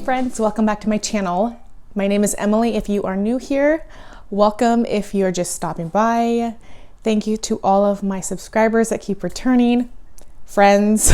friends, welcome back to my channel. My name is Emily. If you are new here, welcome. If you're just stopping by, thank you to all of my subscribers that keep returning, friends.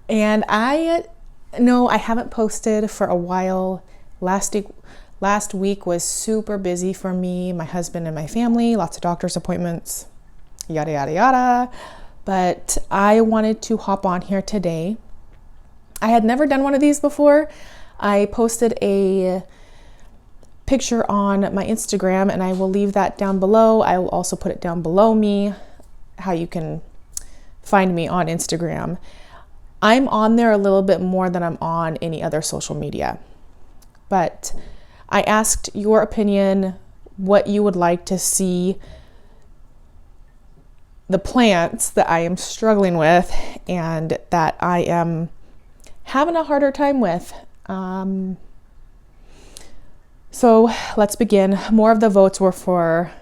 And I know I haven't posted for a while. Last week was super busy for me, my husband and my family, lots of doctor's appointments, yada, yada, yada. But I wanted to hop on here today. I had never done one of these before. I posted a picture on my Instagram and I will leave that down below. I will also put it down below me, how you can find me on Instagram. I'm on there a little bit more than I'm on any other social media. But I asked your opinion, what you would like to see the plants that I am struggling with and that I am having a harder time with. So let's begin. More of the votes were for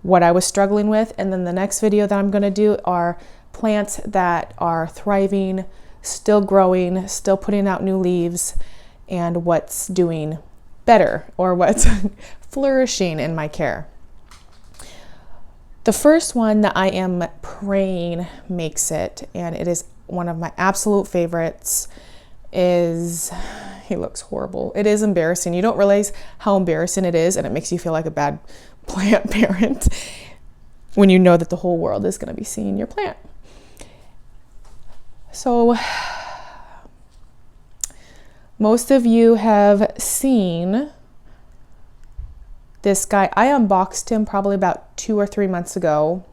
what I was struggling with, and then the next video that I'm going to do are plants that are thriving, still growing, still putting out new leaves, and what's doing better or what's flourishing in my care. The first one that I am praying makes it, and it is one of my absolute favorites, is, he looks horrible. It is embarrassing. You don't realize how embarrassing it is, and it makes you feel like a bad plant parent when you know that the whole world is going to be seeing your plant. So most of you have seen this guy. I unboxed him probably about 2 or 3 months ago.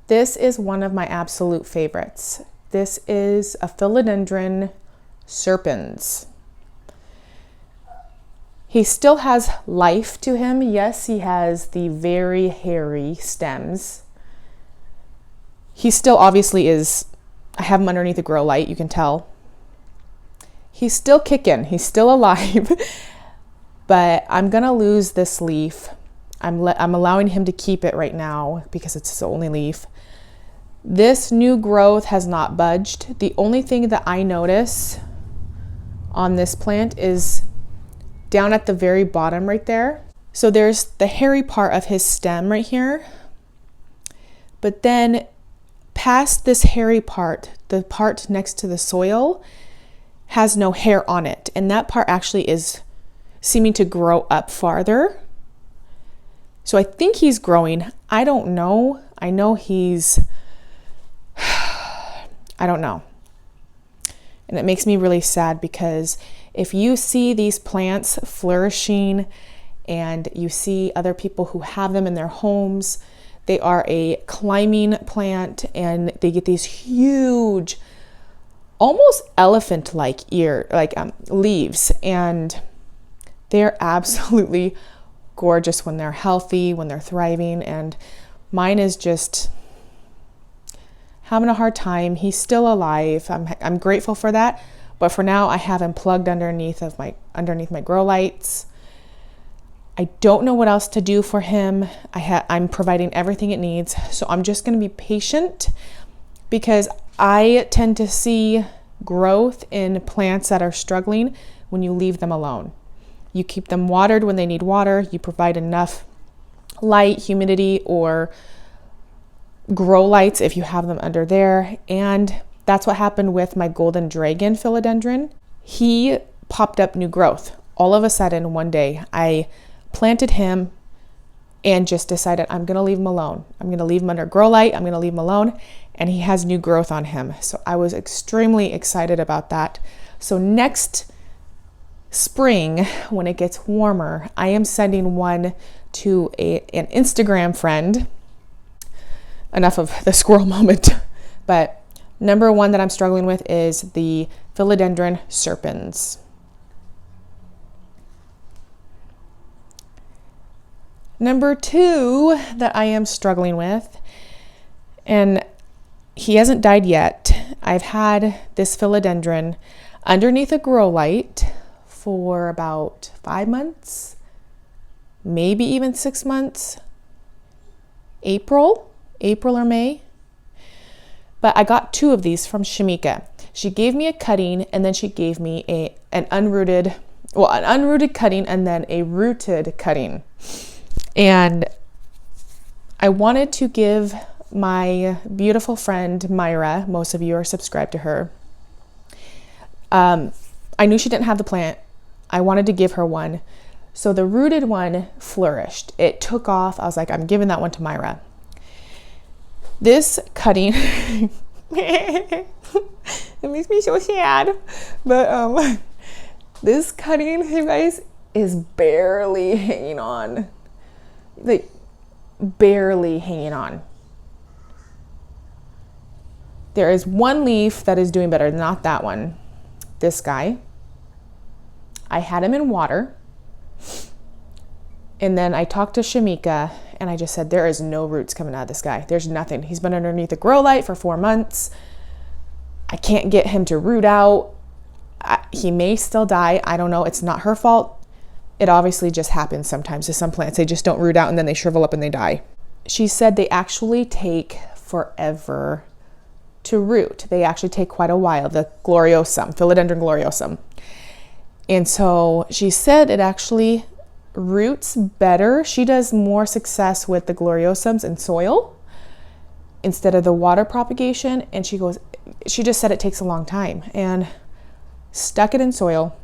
This is one of my absolute favorites. This is a Philodendron serpens. He still has life to him. Yes, he has the very hairy stems. He still obviously is, I have him underneath a grow light, you can tell. He's still kicking, he's still alive, but I'm gonna lose this leaf. I'm allowing him to keep it right now because it's his only leaf. This new growth has not budged. The only thing that I notice on this plant is down at the very bottom right there. So there's the hairy part of his stem right here. But then past this hairy part, the part next to the soil has no hair on it. And that part actually is seeming to grow up farther. So I think he's growing. I don't know. I know he's, I don't know. And it makes me really sad because if you see these plants flourishing and you see other people who have them in their homes, they are a climbing plant and they get these huge, almost elephant-like leaves, and they're absolutely gorgeous when they're healthy, when they're thriving, and mine is just having a hard time. He's still alive. I'm grateful for that, but for now I have him plugged underneath my grow lights. I don't know what else to do for him. I'm providing everything it needs, so I'm just going to be patient because I tend to see growth in plants that are struggling when you leave them alone. You keep them watered when they need water. You provide enough light, humidity, or grow lights if you have them under there. And that's what happened with my golden dragon philodendron. He popped up new growth. All of a sudden, one day, I planted him and just decided I'm going to leave him alone. I'm going to leave him under grow light. I'm going to leave him alone. And he has new growth on him. So I was extremely excited about that. So next spring, when it gets warmer, I am sending one to an Instagram friend. Enough of the squirrel moment. But number one that I'm struggling with is the Philodendron serpens. Number two that I am struggling with, and he hasn't died yet. I've had this philodendron underneath a grow light for about 5 months, maybe even 6 months. April or May. But I got 2 of these from Shamika. She gave me a cutting, and then she gave me an unrooted cutting and then a rooted cutting. And I wanted to give my beautiful friend Myra, most of you are subscribed to her. I knew she didn't have the plant. I wanted to give her one. So the rooted one flourished. It took off. I was like, I'm giving that one to Myra. This cutting, it makes me so sad. But this cutting, you guys, is barely hanging on. Like, barely hanging on. There is one leaf that is doing better, not that one. This guy. I had him in water. And then I talked to Shamika and I just said, there is no roots coming out of this guy. There's nothing. He's been underneath a grow light for 4 months. I can't get him to root out. He may still die. I don't know. It's not her fault. It obviously just happens sometimes to some plants. They just don't root out and then they shrivel up and they die. She said they actually take forever to root. They actually take quite a while. The gloriosum, Philodendron gloriosum. And so she said it actually roots better. She does more success with the gloriosums in soil instead of the water propagation. And she just said it takes a long time, and stuck it in soil.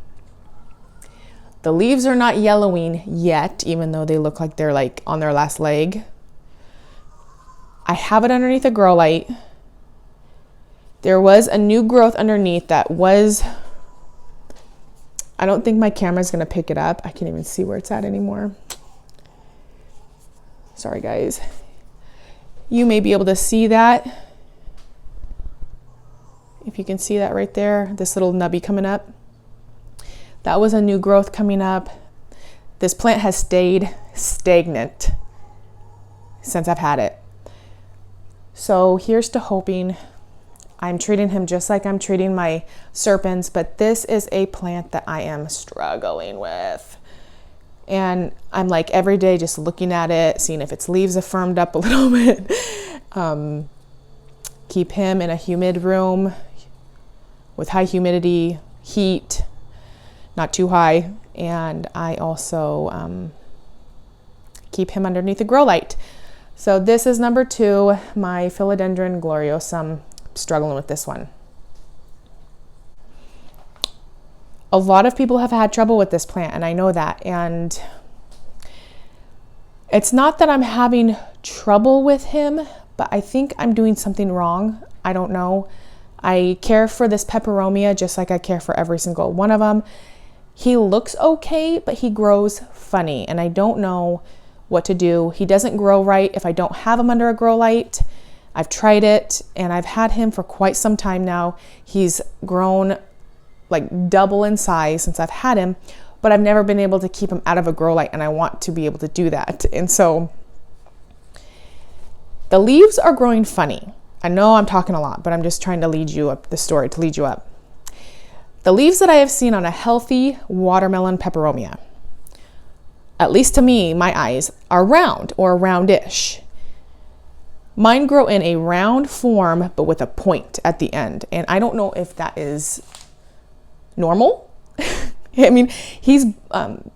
The leaves are not yellowing yet, even though they look like they're like on their last leg. I have it underneath a grow light. There was a new growth underneath that was, I don't think my camera's gonna pick it up. I can't even see where it's at anymore. Sorry guys. You may be able to see that. If you can see that right there, this little nubby coming up. That was a new growth coming up. This plant has stayed stagnant since I've had it. So here's to hoping. I'm treating him just like I'm treating my serpens, but this is a plant that I am struggling with. And I'm like every day just looking at it, seeing if its leaves have firmed up a little bit. Keep him in a humid room with high humidity, heat, not too high. And I also keep him underneath a grow light. So this is number 2, my Philodendron gloriosum. Struggling with this one. A lot of people have had trouble with this plant, and I know that. And it's not that I'm having trouble with him, but I think I'm doing something wrong. I don't know. I care for this peperomia just like I care for every single one of them. He looks okay, but he grows funny, and I don't know what to do. He doesn't grow right if I don't have him under a grow light. I've tried it, and I've had him for quite some time now. He's grown like double in size since I've had him, but I've never been able to keep him out of a grow light, and I want to be able to do that. And so the leaves are growing funny. I know I'm talking a lot, but I'm just trying to lead you up the story, to lead you up. The leaves that I have seen on a healthy watermelon peperomia, at least to me, my eyes, are round or roundish. Mine grow in a round form, but with a point at the end. And I don't know if that is normal. I mean, he's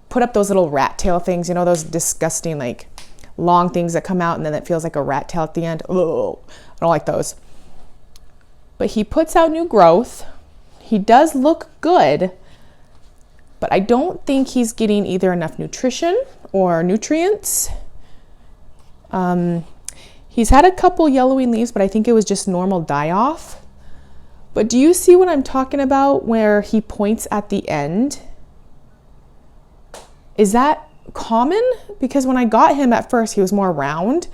put up those little rat tail things, you know, those disgusting, like, long things that come out and then it feels like a rat tail at the end. Oh, I don't like those. But he puts out new growth. He does look good, but I don't think he's getting either enough nutrition or nutrients. He's had a couple yellowing leaves, but I think it was just normal die-off. But do you see what I'm talking about where he points at the end? Is that common? Because when I got him at first, he was more round,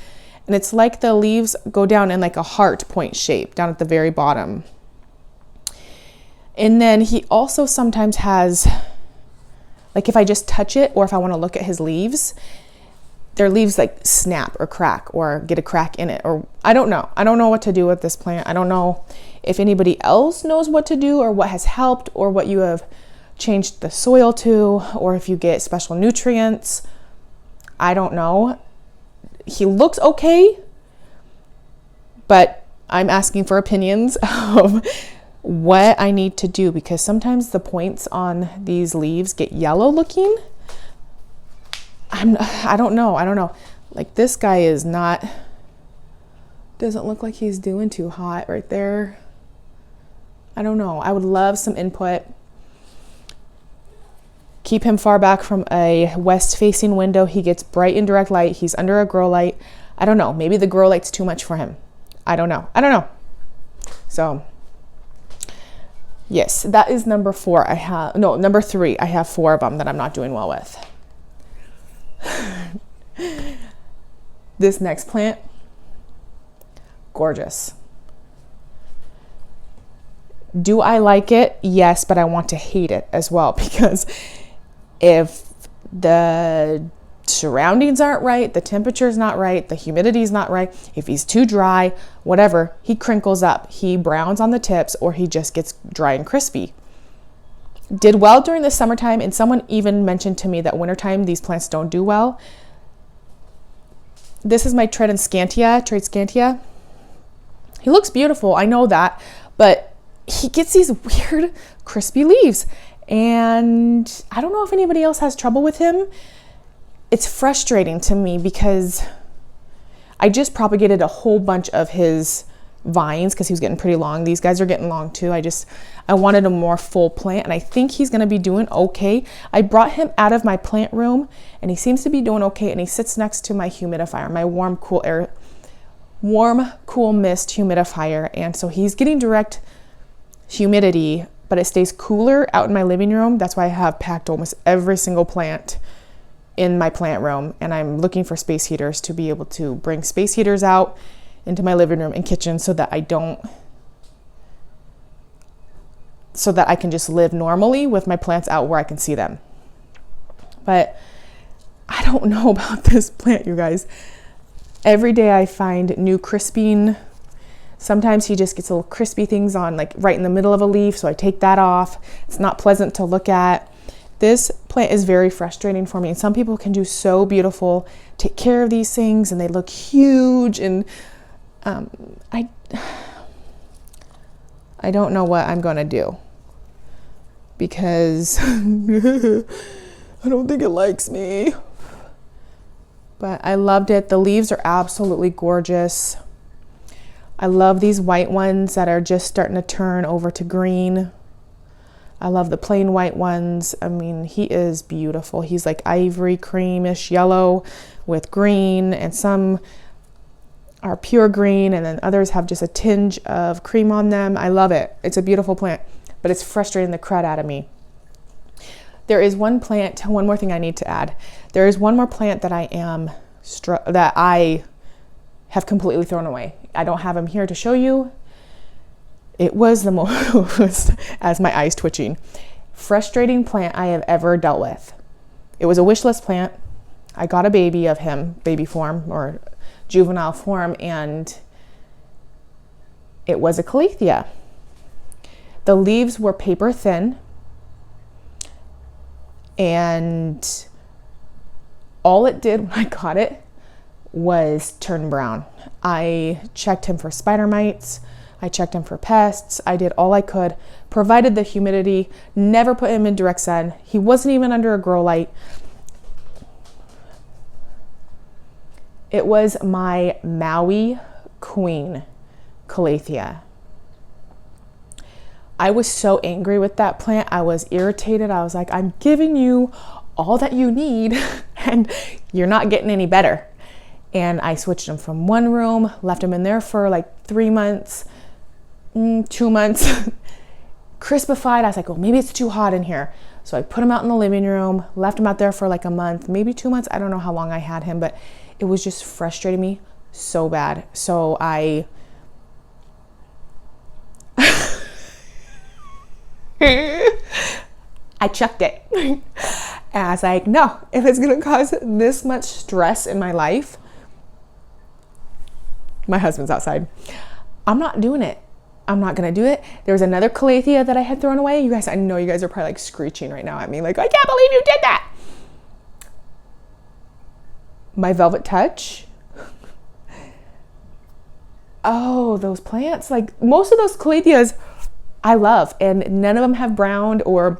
and it's like the leaves go down in like a heart point shape down at the very bottom. And then he also sometimes has, like if I just touch it or if I want to look at his leaves, their leaves like snap or crack or get a crack in it, or I don't know. I don't know what to do with this plant. I don't know if anybody else knows what to do or what has helped or what you have changed the soil to, or if you get special nutrients. I don't know. He looks okay, but I'm asking for opinions of what I need to do, because sometimes the points on these leaves get yellow looking. I don't know. Like this guy doesn't look like he's doing too hot right there. I don't know. I would love some input. Keep him far back from a west facing window. He gets bright and direct light. He's under a grow light. I don't know. Maybe the grow light's too much for him. I don't know. So yes, that is number 4. Number 3. I have 4 of them that I'm not doing well with. This next plant, gorgeous. Do I like it? Yes, but I want to hate it as well, because if the surroundings aren't right, the temperature's not right, the humidity's not right, if he's too dry, whatever, he crinkles up, he browns on the tips, or he just gets dry and crispy. Did well during the summertime, and someone even mentioned to me that wintertime these plants don't do well. This is my Trachelospermum. He looks beautiful, I know that, but he gets these weird crispy leaves, and I don't know if anybody else has trouble with him. It's frustrating to me because I just propagated a whole bunch of his vines because he was getting pretty long. These guys are getting long too. I wanted a more full plant, and I think he's going to be doing okay. I brought him out of my plant room, and he seems to be doing okay, and he sits next to my humidifier, my warm, cool mist humidifier, and so he's getting direct humidity, but it stays cooler out in my living room. That's why I have packed almost every single plant in my plant room, and I'm looking for space heaters to be able to bring space heaters out into my living room and kitchen so that I can just live normally with my plants out where I can see them. But I don't know about this plant, you guys. Every day I find new crisping. Sometimes he just gets little crispy things on, like right in the middle of a leaf, so I take that off. It's not pleasant to look at. This plant is very frustrating for me, and some people can do so beautiful, take care of these things, and they look huge, and I don't know what I'm going to do, because I don't think it likes me. But I loved it. The leaves are absolutely gorgeous. I love these white ones that are just starting to turn over to green. I love the plain white ones. I mean, he is beautiful. He's like ivory creamish yellow with green, and some are pure green, and then others have just a tinge of cream on them. I love it. It's a beautiful plant, but it's frustrating the crud out of me. There is one more thing I need to add. There is one more plant that I have completely thrown away. I don't have him here to show you. It was the most, as my eyes twitching, frustrating plant I have ever dealt with. It was a wish list plant. I got a baby of him, baby form or juvenile form, and it was a calathea. The leaves were paper thin, and all it did when I got it was turn brown. I checked him for spider mites. I checked him for pests. I did all I could, provided the humidity, never put him in direct sun. He wasn't even under a grow light. It was my Maui Queen calathea. I was so angry with that plant. I was irritated. I was like, I'm giving you all that you need and you're not getting any better. And I switched him from one room, left him in there for like 3 months, 2 months, crispified. I was like, well, maybe it's too hot in here. So I put him out in the living room, left him out there for like a month, maybe 2 months. I don't know how long I had him, but it was just frustrating me so bad. So I chucked it. And I was like, no, if it's going to cause this much stress in my life, my husband's outside, I'm not doing it. I'm not going to do it. There was another calathea that I had thrown away. You guys, I know you guys are probably like screeching right now at me, like, I can't believe you did that. My Velvet Touch. Oh, those plants, like most of those calatheas, I love, and none of them have browned or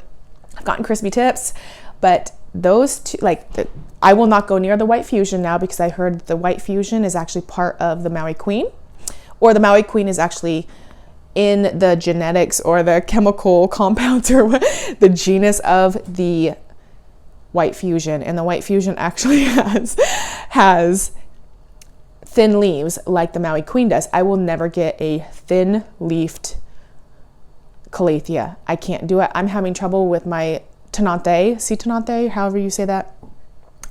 gotten crispy tips, but those two, like, I will not go near the white fusion now because I heard the white fusion is actually part of the Maui Queen, or the Maui Queen is actually in the genetics or the chemical compounds or the genus of the white fusion. And the white fusion actually has thin leaves like the Maui Queen does. I will never get a thin leafed calathea. I can't do it. I'm having trouble with my tenante, however you say that.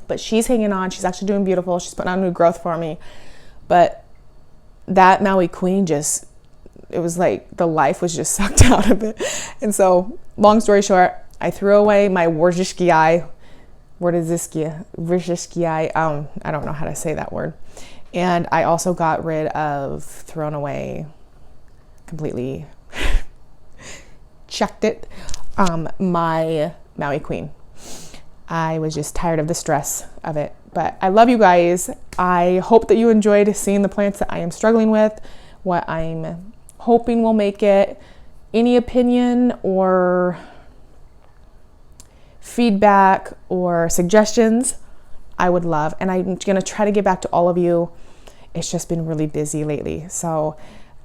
But she's hanging on. She's actually doing beautiful. She's putting on new growth for me. But that Maui Queen just, it was like the life was just sucked out of it. And so, long story short, I threw away my Wierzchii. I don't know how to say that word. And I also got rid of, thrown away, completely checked it, my Maui Queen. I was just tired of the stress of it. But I love you guys. I hope that you enjoyed seeing the plants that I am struggling with, what I'm hoping will make it. Any opinion or feedback or suggestions, I would love. And I'm going to try to get back to all of you. It's just been really busy lately. So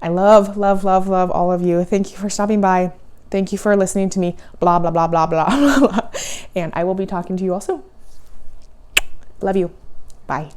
I love, love, love, love all of you. Thank you for stopping by. Thank you for listening to me, blah, blah, blah, blah, blah, blah. And I will be talking to you also. Love you. Bye.